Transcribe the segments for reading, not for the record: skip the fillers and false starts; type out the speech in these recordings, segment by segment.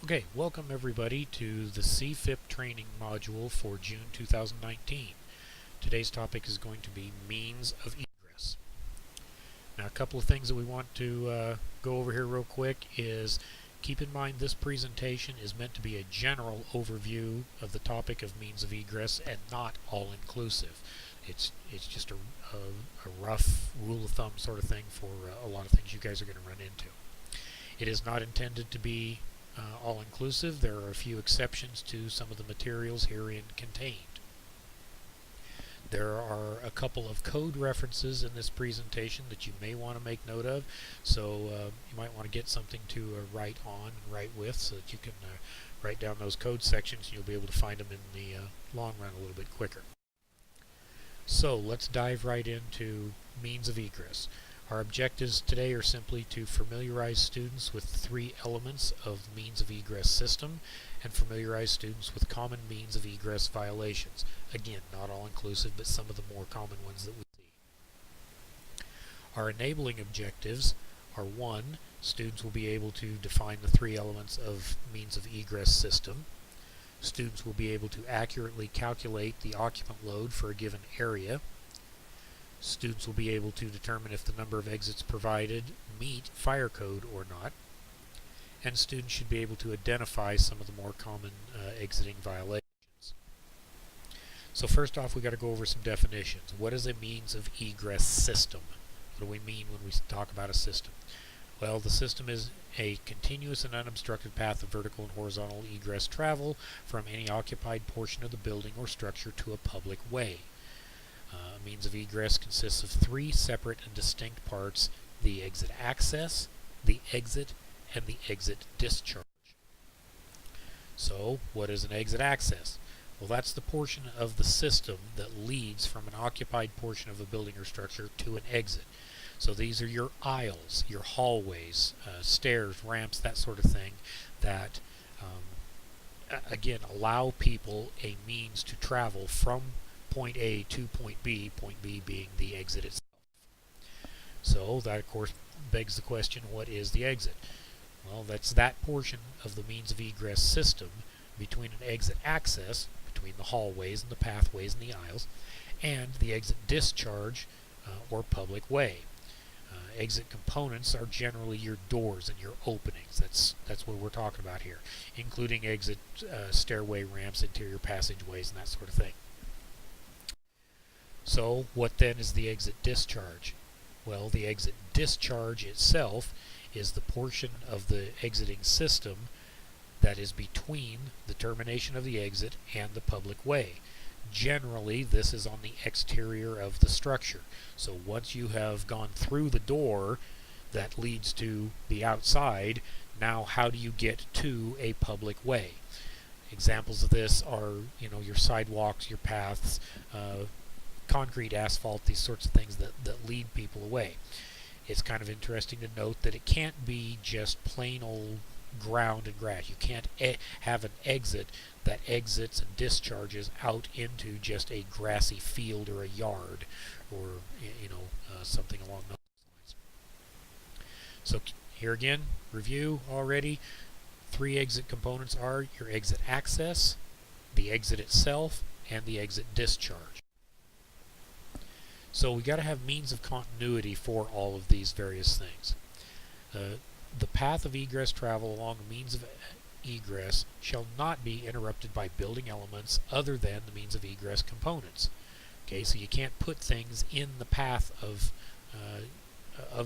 Okay, welcome everybody to the CFIP training module for June 2019. Today's topic is going to be means of egress. Now, a couple of things that we want to go over here real quick is keep in mind this presentation is meant to be a general overview of the topic of means of egress and not all-inclusive. It's just a rough rule of thumb sort of thing for a lot of things you guys are going to run into. It is not intended to be all-inclusive. There are a few exceptions to some of the materials herein contained. There are a couple of code references in this presentation that you may want to make note of, so you might want to get something to write on and write with so that you can write down those code sections and you'll be able to find them in the long run a little bit quicker. So let's dive right into means of egress. Our objectives today are simply to familiarize students with three elements of the means of egress system and familiarize students with common means of egress violations. Again, not all inclusive, but some of the more common ones that we see. Our enabling objectives are: 1, students will be able to define the three elements of means of egress system. Students will be able to accurately calculate the occupant load for a given area. Students will be able to determine if the number of exits provided meet fire code or not. And students should be able to identify some of the more common exiting violations. So first off, we've got to go over some definitions. What is a means of egress system? What do we mean when we talk about a system? Well, the system is a continuous and unobstructed path of vertical and horizontal egress travel from any occupied portion of the building or structure to a public way. Means of egress consists of three separate and distinct parts: the exit access, the exit, and the exit discharge. So, what is an exit access? Well, that's the portion of the system that leads from an occupied portion of a building or structure to an exit. So these are your aisles, your hallways, stairs, ramps, that sort of thing that, again, allow people a means to travel from point A to point B being the exit itself. So that, of course, begs the question, what is the exit? Well, that's that portion of the means of egress system between an exit access, between the hallways and the pathways and the aisles, and the exit discharge or public way. Exit components are generally your doors and your openings. That's what we're talking about here, including exit stairway ramps, interior passageways, and that sort of thing. So what then is the exit discharge? Well, the exit discharge itself is the portion of the exiting system that is between the termination of the exit and the public way. Generally, this is on the exterior of the structure. So once you have gone through the door that leads to the outside, now how do you get to a public way? Examples of this are, your sidewalks, your paths, concrete, asphalt, these sorts of things that lead people away. It's kind of interesting to note that it can't be just plain old ground and grass. You can't have an exit that exits and discharges out into just a grassy field or a yard or something along those lines. So here again, review already. Three exit components are your exit access, the exit itself, and the exit discharge. So we got to have means of continuity for all of these various things. The path of egress travel along a means of egress shall not be interrupted by building elements other than the means of egress components. Okay, so you can't put things in the path of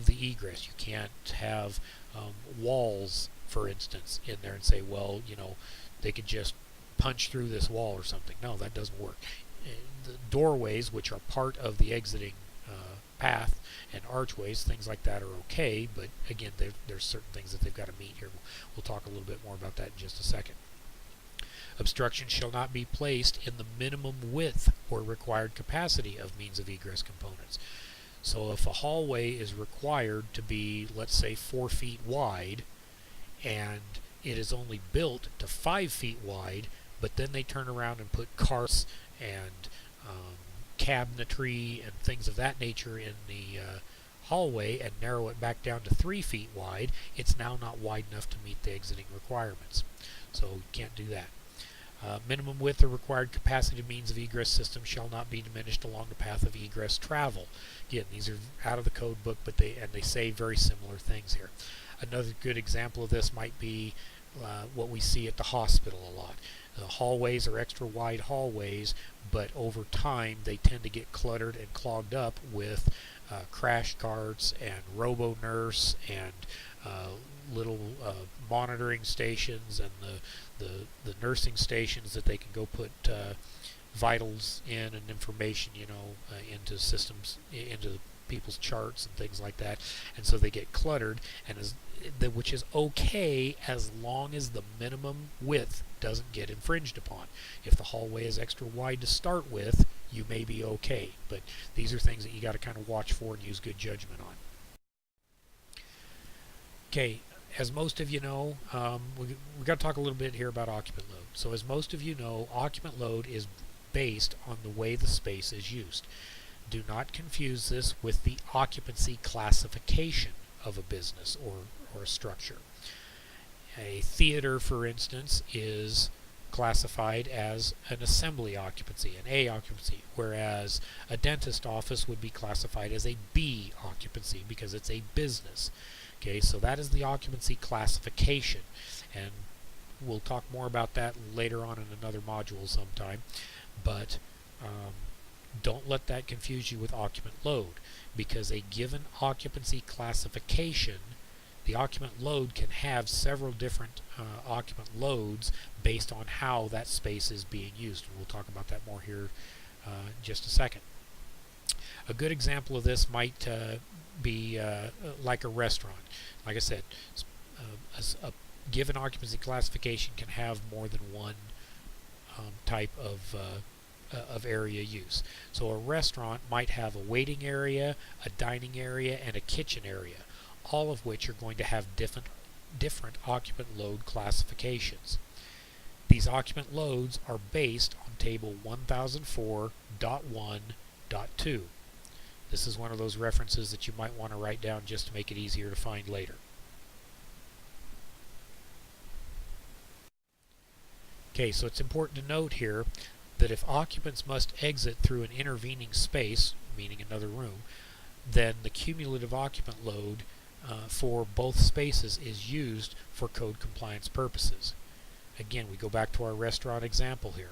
the egress. You can't have walls, for instance, in there and say, well, they could just punch through this wall or something. No, that doesn't work. The doorways, which are part of the exiting path, and archways, things like that are okay, but again, there's certain things that they've got to meet here. We'll talk a little bit more about that in just a second. Obstructions shall not be placed in the minimum width or required capacity of means of egress components. So if a hallway is required to be, let's say, 4 feet wide, and it is only built to 5 feet wide, but then they turn around and put carts and cabinetry and things of that nature in the hallway and narrow it back down to 3 feet wide, it's now not wide enough to meet the exiting requirements. So you can't do that. Minimum width or required capacity of means of egress system shall not be diminished along the path of egress travel. Again, these are out of the code book, but they say very similar things here. Another good example of this might be what we see at the hospital a lot. The hallways are extra wide hallways, but over time they tend to get cluttered and clogged up with crash carts and robo-nurse and little monitoring stations and the nursing stations that they can go put vitals in and information, into systems, into people's charts and things like that, and so they get cluttered, and which is okay as long as the minimum width doesn't get infringed upon. If the hallway is extra wide to start with, you may be okay, but these are things that you got to kind of watch for and use good judgment on. Okay, as most of you know, we've got to talk a little bit here about occupant load. So as most of you know, occupant load is based on the way the space is used. Do not confuse this with the occupancy classification of a business or a structure. A theater, for instance, is classified as an assembly occupancy, an A occupancy, whereas a dentist office would be classified as a B occupancy because it's a business. Okay, so that is the occupancy classification, and we'll talk more about that later on in another module sometime, but don't let that confuse you with occupant load, because a given occupancy classification, the occupant load can have several different occupant loads based on how that space is being used. And we'll talk about that more here in just a second. A good example of this might be like a restaurant. Like I said, a given occupancy classification can have more than one type of area use. So a restaurant might have a waiting area, a dining area, and a kitchen area, all of which are going to have different occupant load classifications. These occupant loads are based on table 1004.1.2. This is one of those references that you might want to write down just to make it easier to find later. Okay, so it's important to note here that if occupants must exit through an intervening space, meaning another room, then the cumulative occupant load for both spaces is used for code compliance purposes. Again, we go back to our restaurant example here.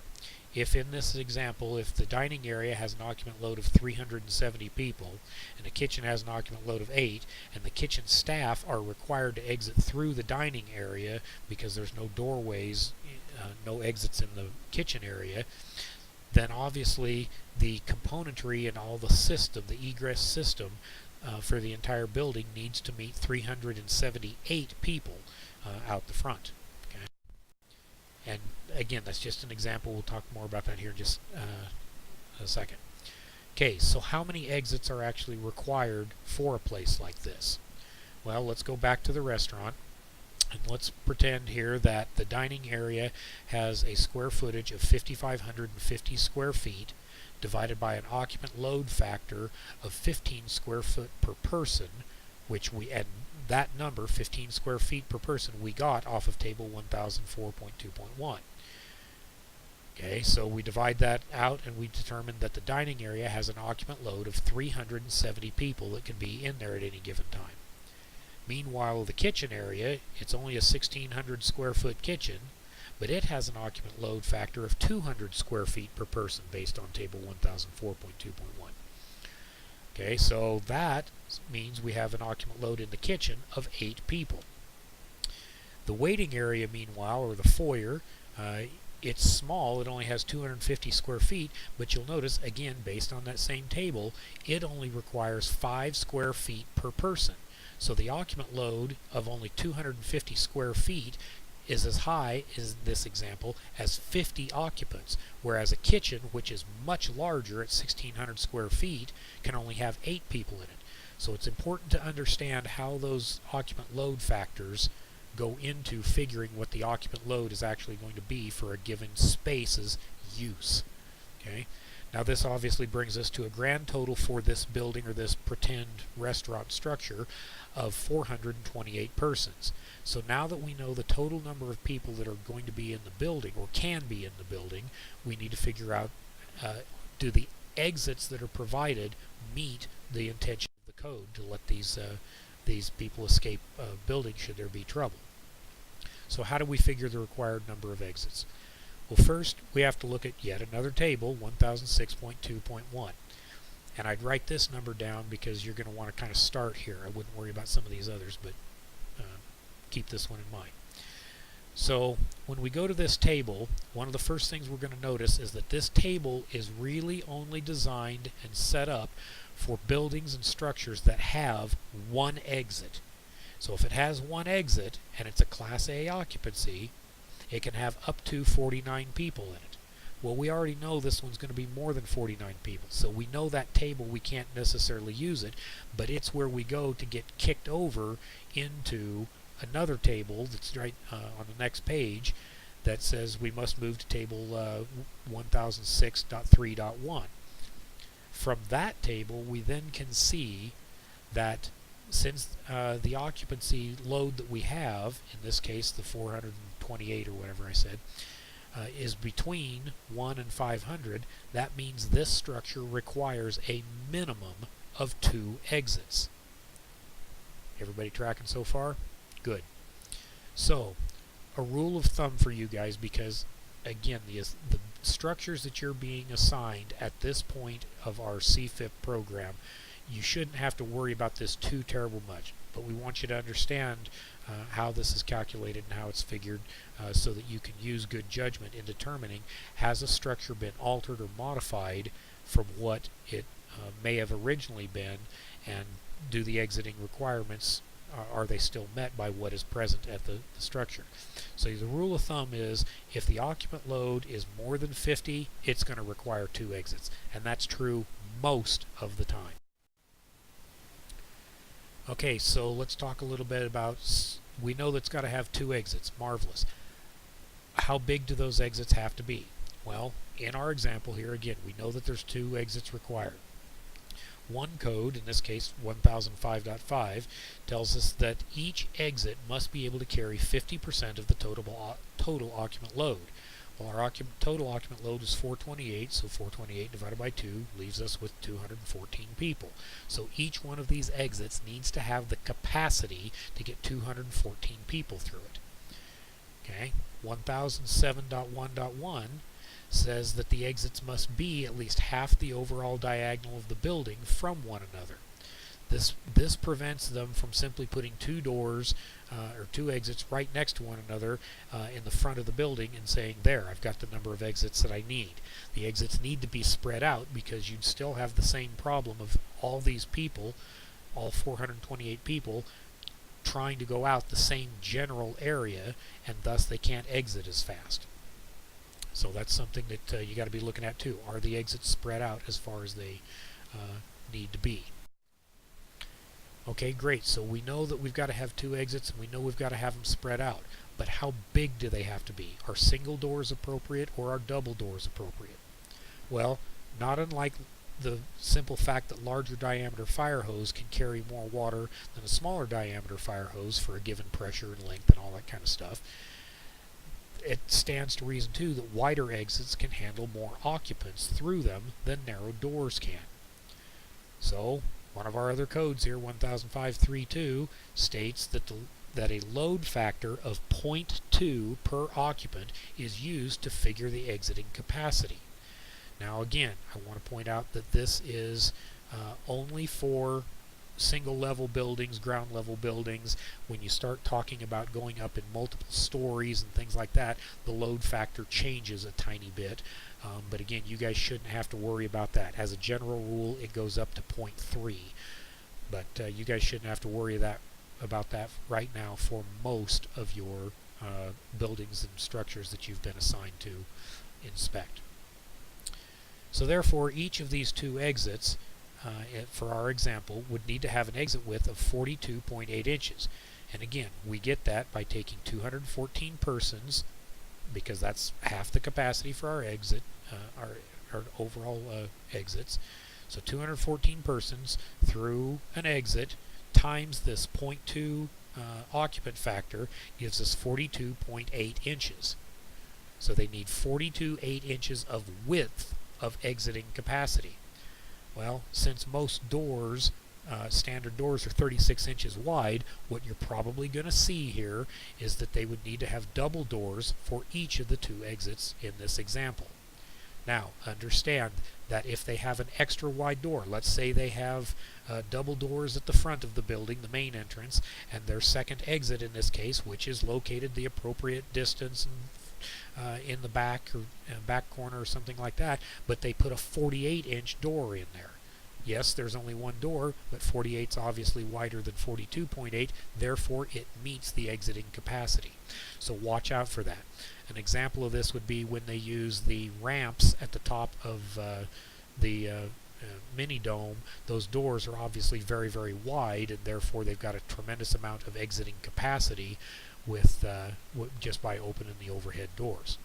If in this example, if the dining area has an occupant load of 370 people and the kitchen has an occupant load of 8, and the kitchen staff are required to exit through the dining area because there's no doorways, no exits in the kitchen area, then obviously the componentry and all the system, the egress system for the entire building needs to meet 378 people out the front. Okay? And again, that's just an example. We'll talk more about that here in just a second. Okay, so how many exits are actually required for a place like this? Well, let's go back to the restaurant. And let's pretend here that the dining area has a square footage of 5,550 square feet divided by an occupant load factor of 15 square foot per person, which we, and that number, 15 square feet per person, we got off of table 1004.2.1. Okay, so we divide that out and we determine that the dining area has an occupant load of 370 people that can be in there at any given time. Meanwhile, the kitchen area, it's only a 1,600 square foot kitchen, but it has an occupant load factor of 200 square feet per person based on table 1004.2.1. Okay, so that means we have an occupant load in the kitchen of 8 people. The waiting area, meanwhile, or the foyer, it's small. It only has 250 square feet, but you'll notice, again, based on that same table, it only requires 5 square feet per person. So the occupant load of only 250 square feet is as high, in this example, as 50 occupants, whereas a kitchen, which is much larger at 1,600 square feet, can only have 8 people in it. So it's important to understand how those occupant load factors go into figuring what the occupant load is actually going to be for a given space's use. Okay. Now this obviously brings us to a grand total for this building or this pretend restaurant structure of 428 persons. So now that we know the total number of people that are going to be in the building or can be in the building, we need to figure out, do the exits that are provided meet the intention of the code to let these people escape building should there be trouble. So how do we figure the required number of exits? Well, first we have to look at yet another table, 1006.2.1. And I'd write this number down because you're going to want to kind of start here. I wouldn't worry about some of these others, but keep this one in mind. So when we go to this table, one of the first things we're going to notice is that this table is really only designed and set up for buildings and structures that have one exit. So if it has one exit and it's a Class A occupancy, it can have up to 49 people in it. Well, we already know this one's going to be more than 49 people, so we know that table we can't necessarily use it, but it's where we go to get kicked over into another table that's right on the next page that says we must move to table 1006.3.1. From that table, we then can see that since the occupancy load that we have, in this case the 428 or whatever I said, is between 1 and 500, that means this structure requires a minimum of 2 exits. Everybody tracking so far? Good. So, a rule of thumb for you guys, because again, the structures that you're being assigned at this point of our CFIP program, you shouldn't have to worry about this too terrible much, but we want you to understand how this is calculated and how it's figured so that you can use good judgment in determining, has a structure been altered or modified from what it may have originally been, and do the exiting requirements, are they still met by what is present at the structure. So the rule of thumb is if the occupant load is more than 50, it's going to require 2 exits, and that's true most of the time. Okay, so let's talk a little bit about, we know that's got to have 2 exits. Marvelous. How big do those exits have to be? Well, in our example here, again, we know that there's 2 exits required. One code, in this case 1005.5, tells us that each exit must be able to carry 50% of the total occupant load. Well, our total occupant load is 428, so 428 divided by 2 leaves us with 214 people. So each one of these exits needs to have the capacity to get 214 people through it. Okay, 1007.1.1 says that the exits must be at least half the overall diagonal of the building from one another. This prevents them from simply putting 2 doors or 2 exits right next to one another in the front of the building and saying, there, I've got the number of exits that I need. The exits need to be spread out because you'd still have the same problem of all these people, all 428 people, trying to go out the same general area, and thus they can't exit as fast. So that's something that you got to be looking at too. Are the exits spread out as far as they need to be? Okay, great. So we know that we've got to have 2 exits, and we know we've got to have them spread out. But how big do they have to be? Are single doors appropriate, or are double doors appropriate? Well, not unlike the simple fact that larger diameter fire hose can carry more water than a smaller diameter fire hose for a given pressure and length and all that kind of stuff, it stands to reason too that wider exits can handle more occupants through them than narrow doors can. So one of our other codes here, 1005.3.2, states that a load factor of 0.2 per occupant is used to figure the exiting capacity. Now again, I want to point out that this is only for single level buildings, ground level buildings. When you start talking about going up in multiple stories and things like that, the load factor changes a tiny bit. But again, you guys shouldn't have to worry about that. As a general rule, it goes up to 0.3. But you guys shouldn't have to worry about that right now for most of your buildings and structures that you've been assigned to inspect. So therefore, each of these 2 exits, for our example, would need to have an exit width of 42.8 inches. And again, we get that by taking 214 persons, because that's half the capacity for our exit, or overall exits. So 214 persons through an exit times this 0.2 occupant factor gives us 42.8 inches. So they need 42.8 inches of width of exiting capacity. Well, since most doors, standard doors, are 36 inches wide, what you're probably going to see here is that they would need to have double doors for each of the two exits in this example. Now, understand that if they have an extra wide door, let's say they have double doors at the front of the building, the main entrance, and their second exit in this case, which is located the appropriate distance in the back or back corner or something like that, but they put a 48-inch door in there. Yes, there's only one door, but 48 is obviously wider than 42.8, therefore it meets the exiting capacity. So watch out for that. An example of this would be when they use the ramps at the top of the mini dome. Those doors are obviously very, very wide, and therefore they've got a tremendous amount of exiting capacity with just by opening the overhead doors.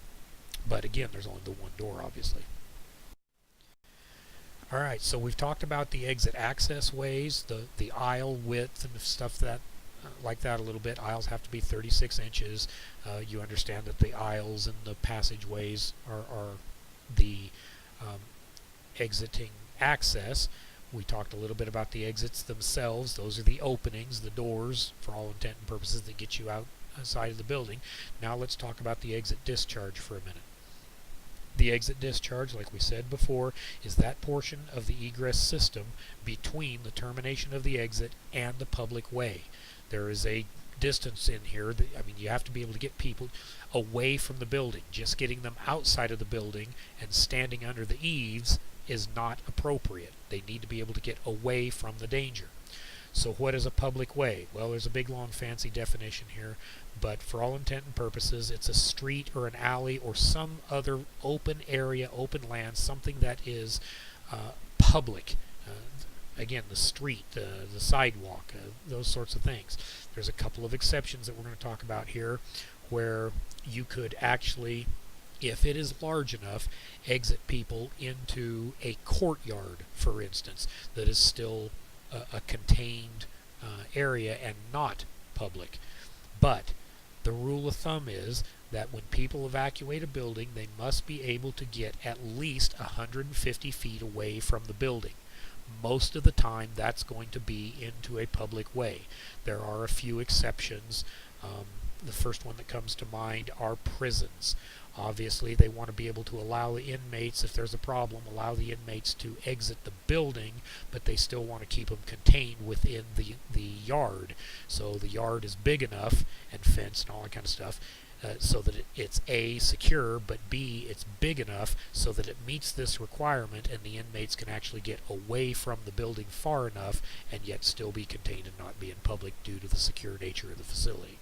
But again, there's only the one door, obviously. Alright, so we've talked about the exit access ways, the aisle width and stuff that like that a little bit. Aisles have to be 36 inches. You understand that the aisles and the passageways are the exiting access. We talked a little bit about the exits themselves. Those are the openings, the doors, for all intent and purposes, that get you outside of the building. Now let's talk about the exit discharge for a minute. The exit discharge, like we said before, is that portion of the egress system between the termination of the exit and the public way. There is a distance in here that, I mean, you have to be able to get people away from the building. Just getting them outside of the building and standing under the eaves is not appropriate. They need to be able to get away from the danger. So what is a public way? Well, there's a big long fancy definition here, but for all intent and purposes, it's a street or an alley or some other open area, open land, something that is public. Again, the street, the sidewalk, those sorts of things. There's a couple of exceptions that we're going to talk about here where you could actually, if it is large enough, exit people into a courtyard, for instance, that is still a contained area and not public. But the rule of thumb is that when people evacuate a building, they must be able to get at least 150 feet away from the building. Most of the time that's going to be into a public way. There are a few exceptions. The first one that comes to mind are prisons. Obviously, they want to be able to allow the inmates, if there's a problem, allow the inmates to exit the building, but they still want to keep them contained within the yard. So the yard is big enough and fenced and all that kind of stuff so that it's A, secure, but B, it's big enough so that it meets this requirement and the inmates can actually get away from the building far enough and yet still be contained and not be in public due to the secure nature of the facility.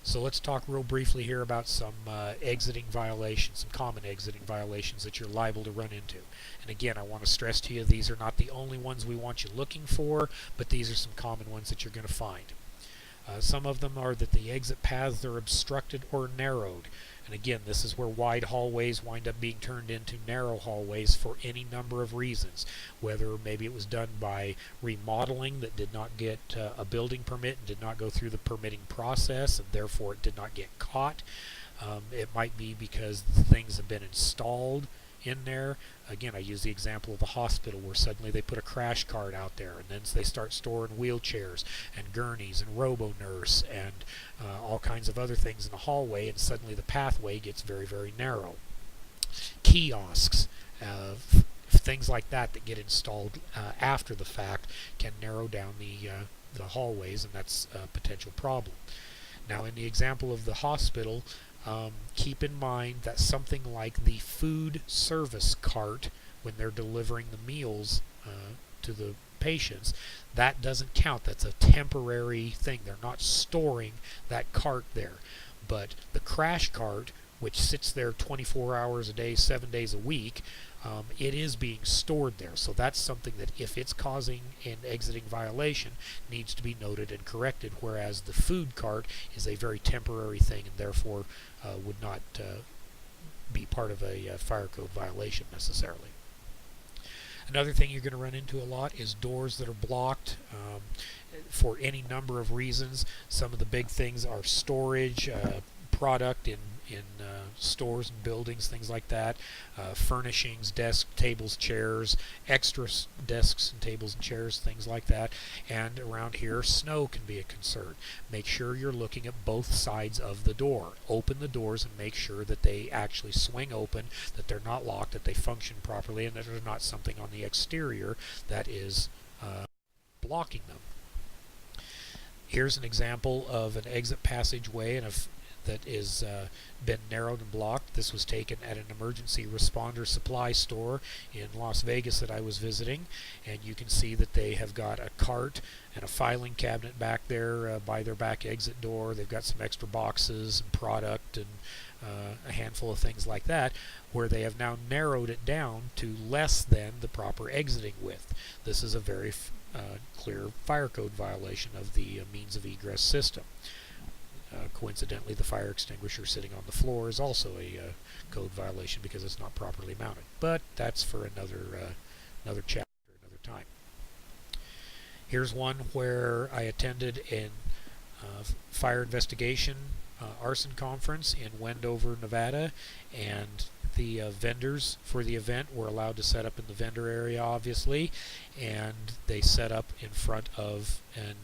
So let's talk real briefly here about some exiting violations, some common exiting violations that you're liable to run into. And again, I want to stress to you, these are not the only ones we want you looking for, but these are some common ones that you're going to find. Some of them are that the exit paths are obstructed or narrowed. And again, this is where wide hallways wind up being turned into narrow hallways for any number of reasons. Whether maybe it was done by remodeling that did not get a building permit and did not go through the permitting process and therefore it did not get caught. It might be because things have been installed in there. Again, I use the example of the hospital where suddenly they put a crash cart out there and then they start storing wheelchairs and gurneys and robo-nurse and all kinds of other things in the hallway, and suddenly the pathway gets very, very narrow. Kiosks, things like that that get installed after the fact can narrow down the hallways, and that's a potential problem. Now, in the example of the hospital, keep in mind that something like the food service cart, when they're delivering the meals to the patients, that doesn't count. That's a temporary thing. They're not storing that cart there. But the crash cart, which sits there 24 hours a day, 7 days a week, it is being stored there. So that's something that, if it's causing an exiting violation, needs to be noted and corrected, whereas the food cart is a very temporary thing and therefore would not be part of a fire code violation necessarily. Another thing you're going to run into a lot is doors that are blocked for any number of reasons. Some of the big things are storage, product in stores and buildings, things like that, furnishings, desks, tables, chairs, extra desks and tables and chairs, things like that. And around here, snow can be a concern. Make sure you're looking at both sides of the door. Open the doors and make sure that they actually swing open, that they're not locked, that they function properly, and that there's not something on the exterior that is blocking them. Here's an example of an exit passageway that is been narrowed and blocked. This was taken at an emergency responder supply store in Las Vegas that I was visiting, and you can see that they have got a cart and a filing cabinet back there by their back exit door. They've got some extra boxes and product and a handful of things like that, where they have now narrowed it down to less than the proper exiting width. This is a very clear fire code violation of the means of egress system. Coincidentally, the fire extinguisher sitting on the floor is also a code violation because it's not properly mounted. But that's for another chapter, another time. Here's one where I attended a fire investigation arson conference in Wendover, Nevada, and the vendors for the event were allowed to set up in the vendor area, obviously, and they set up in front of an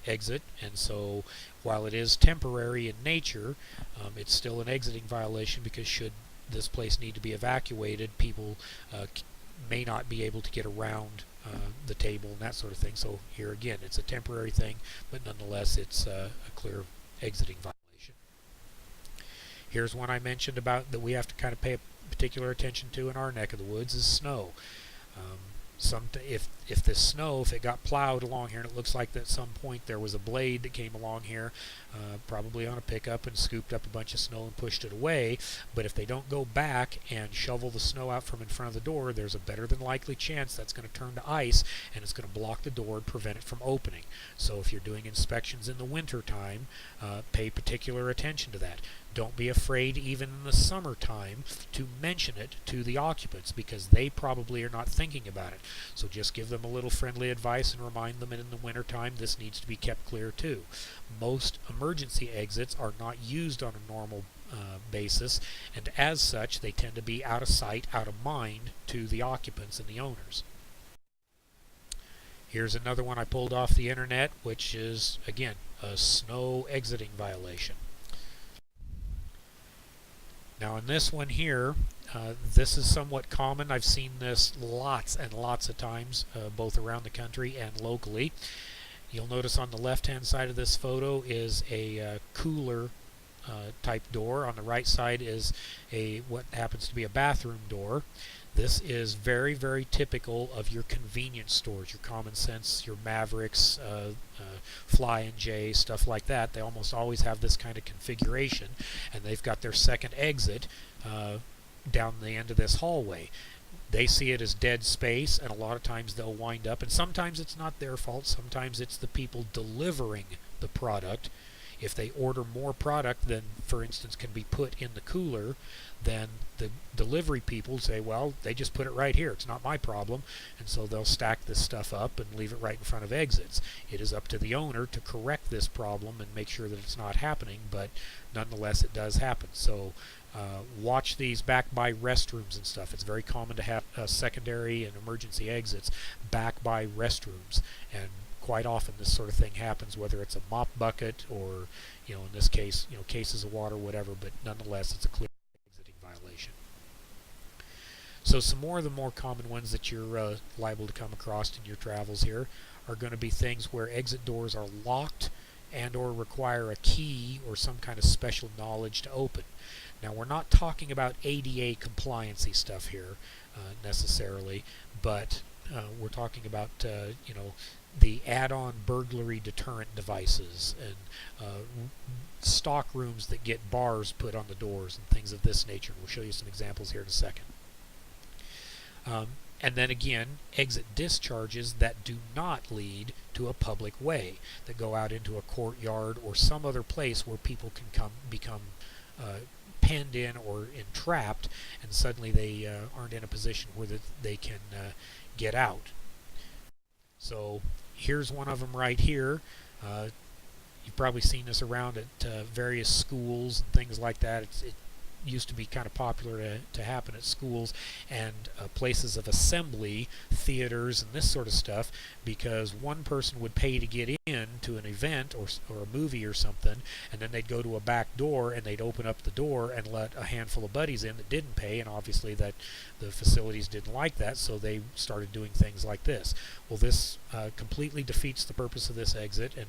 exit, and so while it is temporary in nature, it's still an exiting violation, because should this place need to be evacuated, people may not be able to get around the table and that sort of thing. So here again, it's a temporary thing, but nonetheless it's a clear exiting violation. Here's one I mentioned about that we have to kind of pay particular attention to in our neck of the woods is snow. If this snow, if it got plowed along here, and it looks like that at some point there was a blade that came along here, probably on a pickup, and scooped up a bunch of snow and pushed it away, but if they don't go back and shovel the snow out from in front of the door, there's a better than likely chance that's going to turn to ice, and it's going to block the door and prevent it from opening. So if you're doing inspections in the winter time, pay particular attention to that. Don't be afraid, even in the summertime, to mention it to the occupants, because they probably are not thinking about it. So just give them a little friendly advice and remind them that in the wintertime this needs to be kept clear too. Most emergency exits are not used on a normal basis, and as such they tend to be out of sight, out of mind to the occupants and the owners. Here's another one I pulled off the internet, which is, again, a snow exiting violation. Now in this one here, this is somewhat common. I've seen this lots and lots of times, both around the country and locally. You'll notice on the left-hand side of this photo is a cooler type door. On the right side is what happens to be a bathroom door. This is very, very typical of your convenience stores, your Common Sense, your Mavericks, Fly & J, stuff like that. They almost always have this kind of configuration, and they've got their second exit down the end of this hallway. They see it as dead space, and a lot of times they'll wind up, and sometimes it's not their fault, sometimes it's the people delivering the product. If they order more product than, for instance, can be put in the cooler, then the delivery people say, well, they just put it right here, it's not my problem, and so they'll stack this stuff up and leave it right in front of exits. It is up to the owner to correct this problem and make sure that it's not happening, but nonetheless it does happen. So watch these back by restrooms and stuff. It's very common to have secondary and emergency exits back by restrooms, and quite often this sort of thing happens, whether it's a mop bucket or, in this case, cases of water, whatever, but nonetheless it's a clear exiting violation. So some more of the more common ones that you're liable to come across in your travels here are going to be things where exit doors are locked and or require a key or some kind of special knowledge to open. Now we're not talking about ADA compliancy stuff here necessarily, but we're talking about the add-on burglary deterrent devices and stock rooms that get bars put on the doors and things of this nature. We'll show you some examples here in a second. And then again, exit discharges that do not lead to a public way, that go out into a courtyard or some other place where people can become penned in or entrapped, and suddenly they aren't in a position where they can get out. So here's one of them right here. You've probably seen this around at various schools and things like that. It used to be kind of popular to happen at schools and places of assembly, theaters, and this sort of stuff, because one person would pay to get in to an event or a movie or something, and then they'd go to a back door and they'd open up the door and let a handful of buddies in that didn't pay, and obviously that the facilities didn't like that, so they started doing things like this. Well, this completely defeats the purpose of this exit, and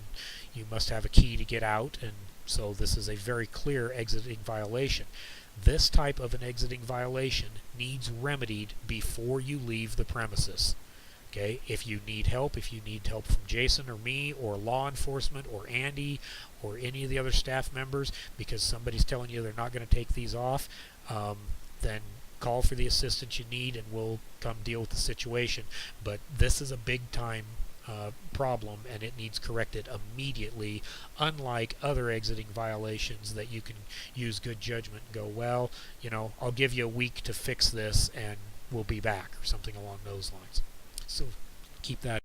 you must have a key to get out, and so this is a very clear exiting violation. This type of an exiting violation needs remedied before you leave the premises. Okay, if you need help from Jason or me or law enforcement or Andy or any of the other staff members because somebody's telling you they're not going to take these off, then call for the assistance you need and we'll come deal with the situation. But this is a big time problem, and it needs corrected immediately, unlike other exiting violations that you can use good judgment and go, well, I'll give you a week to fix this and we'll be back, or something along those lines. So keep that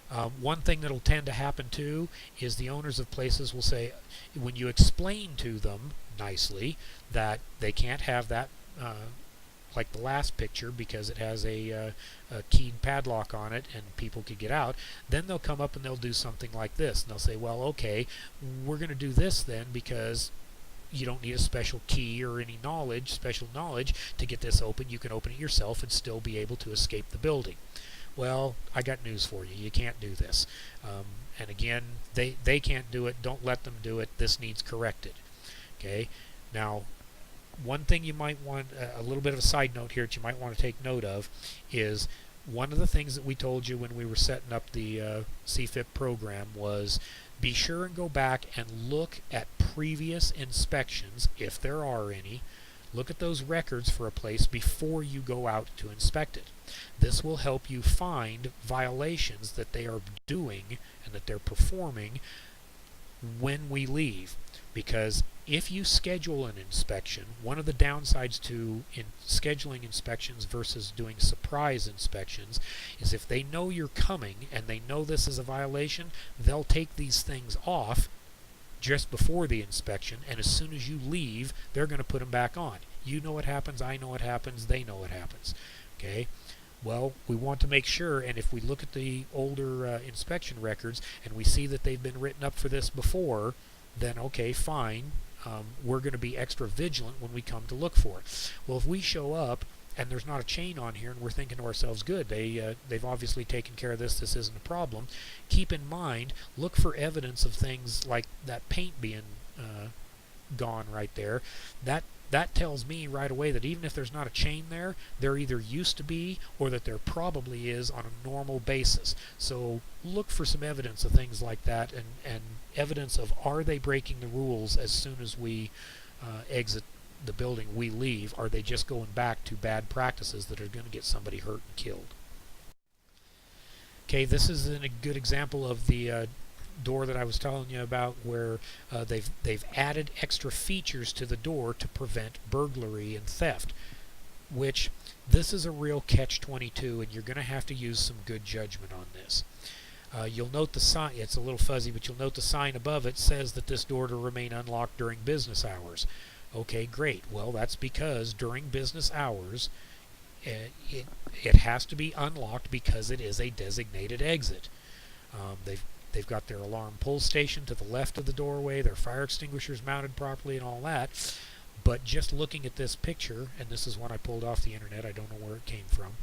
in mind. One thing that'll tend to happen too is the owners of places will say, when you explain to them nicely that they can't have that like the last picture because it has a keyed padlock on it and people could get out, then they'll come up and they'll do something like this, and they'll say, well, okay, we're going to do this then because you don't need a special key or any special knowledge to get this open. You can open it yourself and still be able to escape the building. Well, I got news for you. You can't do this. And again, they can't do it. Don't let them do it. This needs corrected. Okay. Now, one thing you might want, a little bit of a side note here that you might want to take note of, is one of the things that we told you when we were setting up the CFIP program was be sure and go back and look at previous inspections, if there are any. Look at those records for a place before you go out to inspect it. This will help you find violations that they are doing and that they're performing when we leave. Because if you schedule an inspection, one of the downsides to scheduling inspections versus doing surprise inspections is if they know you're coming and they know this is a violation, they'll take these things off just before the inspection, and as soon as you leave, they're going to put them back on. You know what happens, I know what happens, they know what happens. Okay? Well, we want to make sure, and if we look at the older inspection records and we see that they've been written up for this before, then okay, fine. We're going to be extra vigilant when we come to look for it. Well, if we show up and there's not a chain on here and we're thinking to ourselves, good, they've obviously taken care of this isn't a problem, keep in mind, look for evidence of things like that paint being gone right there. That tells me right away that even if there's not a chain there either used to be or that there probably is on a normal basis. So look for some evidence of things like that and evidence of, are they breaking the rules as soon as we exit the building, we leave? Are they just going back to bad practices that are going to get somebody hurt and killed? Okay, this is a good example of the door that I was telling you about, where they've added extra features to the door to prevent burglary and theft, which this is a real catch-22, and you're going to have to use some good judgment on this. You'll note the sign, it's a little fuzzy, but you'll note the sign above it says that this door to remain unlocked during business hours. Okay, great. Well, that's because during business hours it has to be unlocked because it is a designated exit. They've got their alarm pull station to the left of the doorway, their fire extinguishers mounted properly and all that. But just looking at this picture, and this is one I pulled off the internet, I don't know where it came from,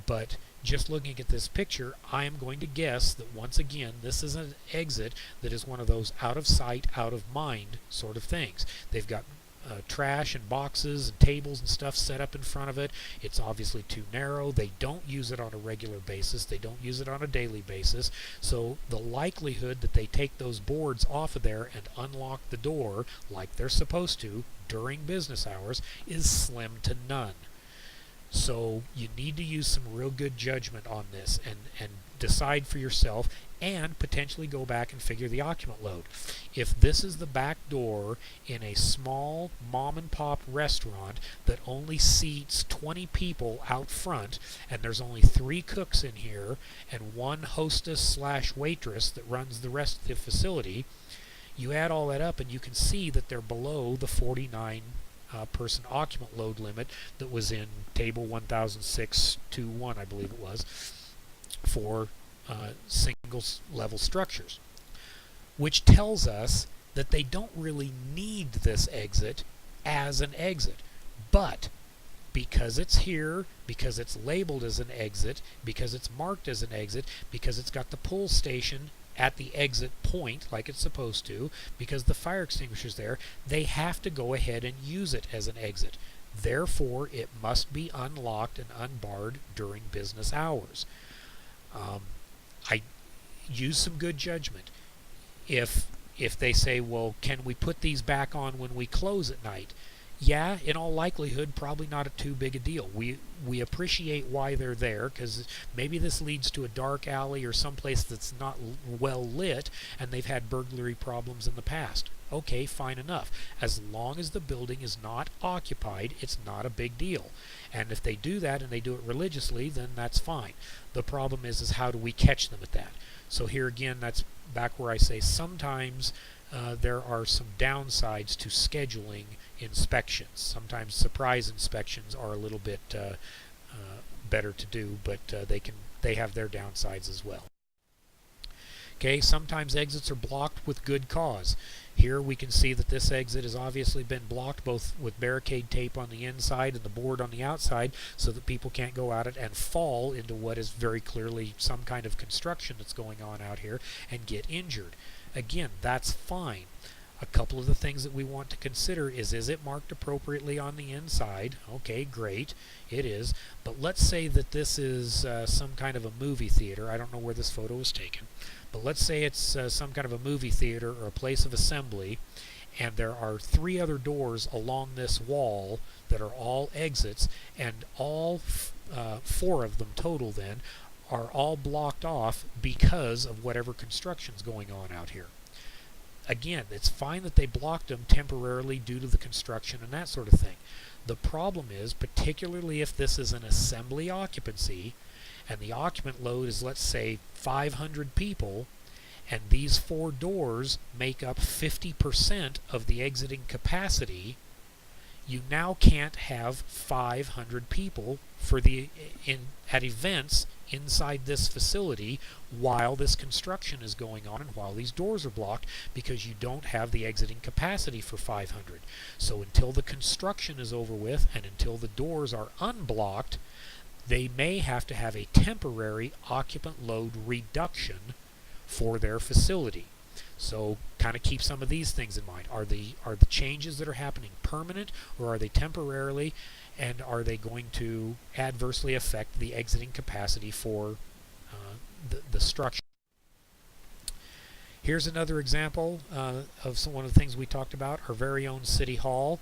but just looking at this picture, I am going to guess that once again this is an exit that is one of those out of sight, out of mind sort of things. They've got trash and boxes and tables and stuff set up in front of it. It's obviously too narrow. They don't use it on a regular basis. They don't use it on a daily basis. So the likelihood that they take those boards off of there and unlock the door like they're supposed to during business hours is slim to none. So you need to use some real good judgment on this and decide for yourself, and potentially go back and figure the occupant load. If this is the back door in a small mom and pop restaurant that only seats 20 people out front, and there's only 3 cooks in here and 1 hostess slash waitress that runs the rest of the facility, you add all that up and you can see that they're below the 49 person occupant load limit that was in table 1006-1, I believe it was, for single level structures, which tells us that they don't really need this exit as an exit. But because it's here, because it's labeled as an exit, because it's marked as an exit, because it's got the pull station at the exit point like it's supposed to, because the fire extinguisher's there, they have to go ahead and use it as an exit. Therefore, it must be unlocked and unbarred during business hours. I use some good judgment. If they say, well, can we put these back on when we close at night? Yeah, in all likelihood, probably not a too big a deal. We appreciate why they're there, because maybe this leads to a dark alley or someplace that's not well lit, and they've had burglary problems in the past. Okay, fine enough. As long as the building is not occupied, it's not a big deal. And if they do that and they do it religiously, then that's fine. The problem is how do we catch them at that? So here again, that's back where I say sometimes there are some downsides to scheduling inspections. Sometimes surprise inspections are a little bit better to do, but they have their downsides as well. Okay, sometimes exits are blocked with good cause. Here we can see that this exit has obviously been blocked both with barricade tape on the inside and the board on the outside so that people can't go out it and fall into what is very clearly some kind of construction that's going on out here and get injured. Again, that's fine. A couple of the things that we want to consider is it marked appropriately on the inside? Okay, great, it is. But let's say that this is some kind of a movie theater. I don't know where this photo was taken. But let's say it's some kind of a movie theater or a place of assembly, and there are 3 other doors along this wall that are all exits, and all 4 of them total then are all blocked off because of whatever construction's going on out here. Again, it's fine that they blocked them temporarily due to the construction and that sort of thing. The problem is, particularly if this is an assembly occupancy, and the occupant load is, let's say, 500 people, and these 4 doors make up 50% of the exiting capacity, you now can't have 500 people for at events inside this facility while this construction is going on and while these doors are blocked, because you don't have the exiting capacity for 500. So until the construction is over with and until the doors are unblocked, they may have to have a temporary occupant load reduction for their facility. So kind of keep some of these things in mind. Are the changes that are happening permanent, or are they temporarily, and are they going to adversely affect the exiting capacity for the structure? Here's another example of one of the things we talked about, our very own City Hall.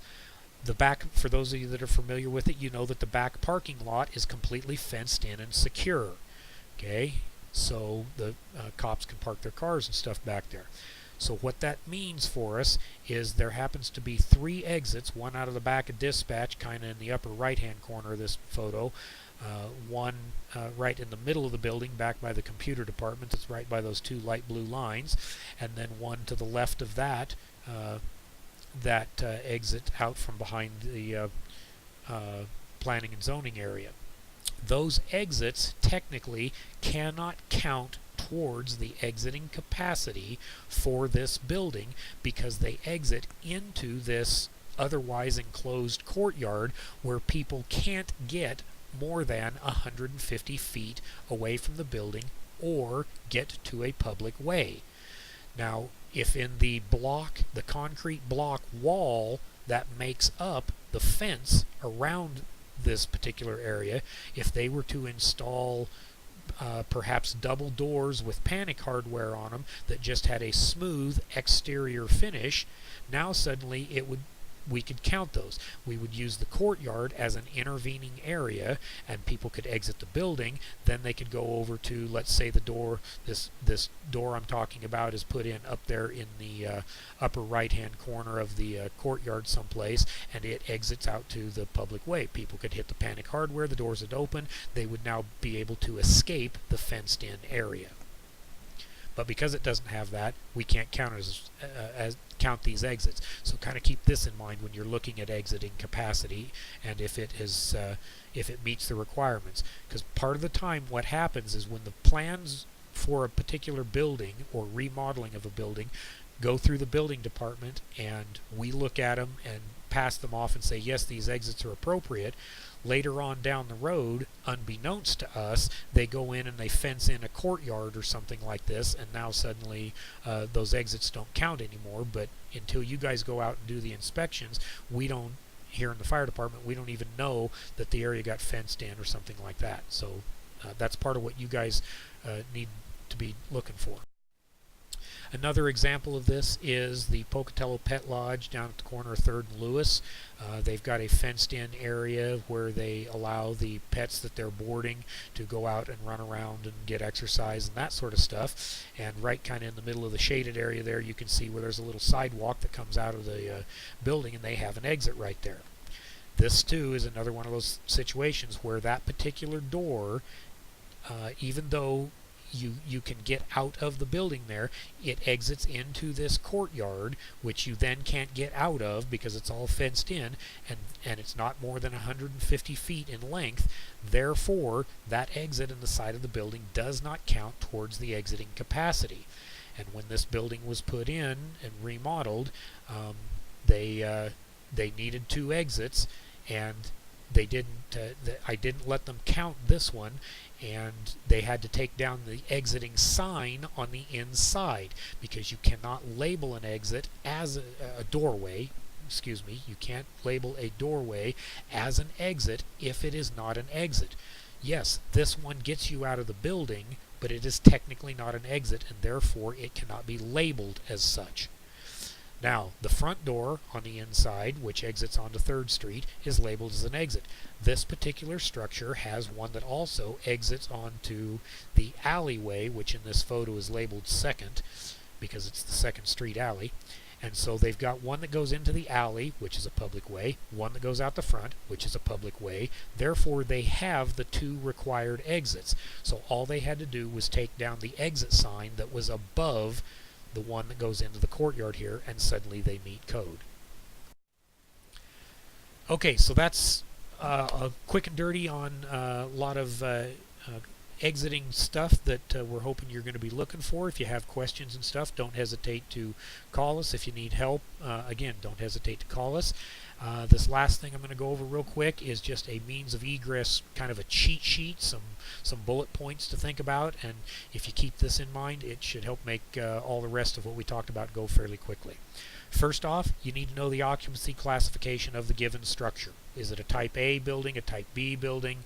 The back, for those of you that are familiar with it, you know that the back parking lot is completely fenced in and secure. Okay, so the cops can park their cars and stuff back there. So what that means for us is there happens to be 3 exits, one out of the back of dispatch, kind of in the upper right hand corner of this photo, one right in the middle of the building back by the computer department that's right by those 2 light blue lines, and then one to the left of that exit out from behind the planning and zoning area. Those exits technically cannot count towards the exiting capacity for this building because they exit into this otherwise enclosed courtyard where people can't get more than 150 feet away from the building or get to a public way. Now, if in the concrete block wall that makes up the fence around this particular area, if they were to install perhaps double doors with panic hardware on them that just had a smooth exterior finish, now suddenly it would we could count those. We would use the courtyard as an intervening area, and people could exit the building. Then they could go over to, let's say, the door. This door I'm talking about is put in up there in the upper right-hand corner of the courtyard someplace, and it exits out to the public way. People could hit the panic hardware. The doors would open. They would now be able to escape the fenced-in area. But because it doesn't have that, we can't count count these exits. So kind of keep this in mind when you're looking at exiting capacity, and if it meets the requirements. Because part of the time what happens is when the plans for a particular building or remodeling of a building go through the building department, and we look at them and pass them off and say, yes, these exits are appropriate. Later on down the road, unbeknownst to us, they go in and they fence in a courtyard or something like this, and now suddenly those exits don't count anymore. But until you guys go out and do the inspections, we don't, here in the fire department, we don't even know that the area got fenced in or something like that. So that's part of what you guys need to be looking for. Another example of this is the Pocatello Pet Lodge down at the corner of 3rd and Lewis. They've got a fenced-in area where they allow the pets that they're boarding to go out and run around and get exercise and that sort of stuff. And right kind of in the middle of the shaded area there, you can see where there's a little sidewalk that comes out of the building, and they have an exit right there. This, too, is another one of those situations where that particular door, even though you can get out of the building there, it exits into this courtyard, which you then can't get out of because it's all fenced in, and it's not more than 150 feet in length. Therefore, that exit in the side of the building does not count towards the exiting capacity. And when this building was put in and remodeled, they needed 2 exits, and they didn't. I didn't let them count this one, and they had to take down the exiting sign on the inside, because you cannot label an exit as a doorway. Excuse me, you can't label a doorway as an exit if it is not an exit. Yes, this one gets you out of the building, but it is technically not an exit, and therefore it cannot be labeled as such. Now, the front door on the inside, which exits onto 3rd Street, is labeled as an exit. This particular structure has one that also exits onto the alleyway, which in this photo is labeled 2nd, because it's the 2nd Street alley. And so they've got one that goes into the alley, which is a public way, one that goes out the front, which is a public way. Therefore, they have the 2 required exits. So all they had to do was take down the exit sign that was above the one that goes into the courtyard here, and suddenly they meet code. Okay, so that's a quick and dirty on a lot of exiting stuff that we're hoping you're going to be looking for. If you have questions and stuff, don't hesitate to call us. If you need help, again, don't hesitate to call us. This last thing I'm going to go over real quick is just a means of egress, kind of a cheat sheet, some bullet points to think about, and if you keep this in mind, it should help make all the rest of what we talked about go fairly quickly. First off, you need to know the occupancy classification of the given structure. Is it a type A building, a type B building,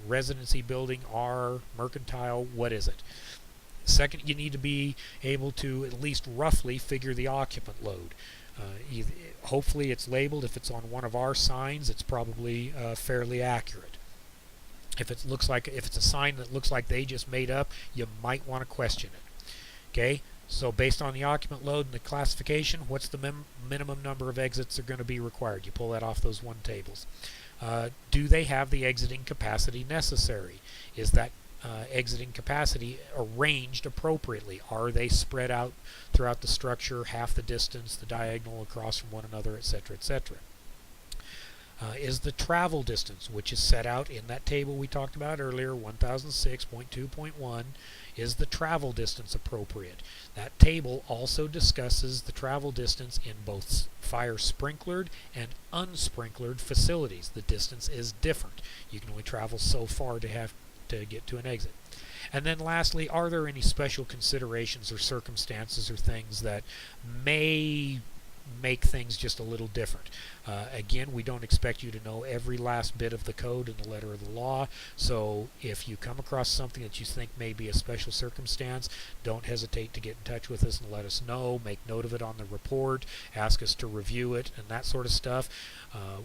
residency building, R, mercantile, what is it? Second, you need to be able to at least roughly figure the occupant load. Hopefully it's labeled. If it's on one of our signs, it's probably fairly accurate. If it's a sign that looks like they just made up, you might want to question it. Okay, so based on the occupant load and the classification, what's the minimum number of exits that are going to be required? You pull that off those 1 tables. Do they have the exiting capacity necessary? Is that exiting capacity arranged appropriately? Are they spread out throughout the structure, half the distance, the diagonal across from one another, etc., etc.? Is the travel distance, which is set out in that table we talked about earlier, 1006.2.1, is the travel distance appropriate? That table also discusses the travel distance in both fire sprinklered and unsprinklered facilities. The distance is different. You can only travel so far to get to an exit. And then lastly, are there any special considerations or circumstances or things that may make things just a little different. Again, we don't expect you to know every last bit of the code and the letter of the law, so if you come across something that you think may be a special circumstance, don't hesitate to get in touch with us and let us know. Make note of it on the report, ask us to review it, and that sort of stuff.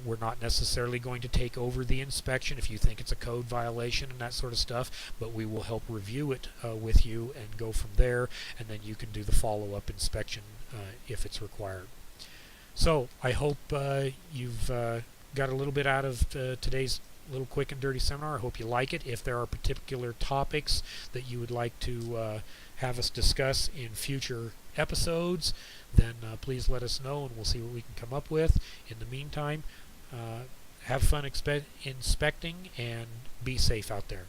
We're not necessarily going to take over the inspection if you think it's a code violation and that sort of stuff, but we will help review it with you and go from there, and then you can do the follow-up inspection if it's required. So I hope you've got a little bit out of today's little quick and dirty seminar. I hope you like it. If there are particular topics that you would like to have us discuss in future episodes, then please let us know and we'll see what we can come up with. In the meantime, have fun inspecting and be safe out there.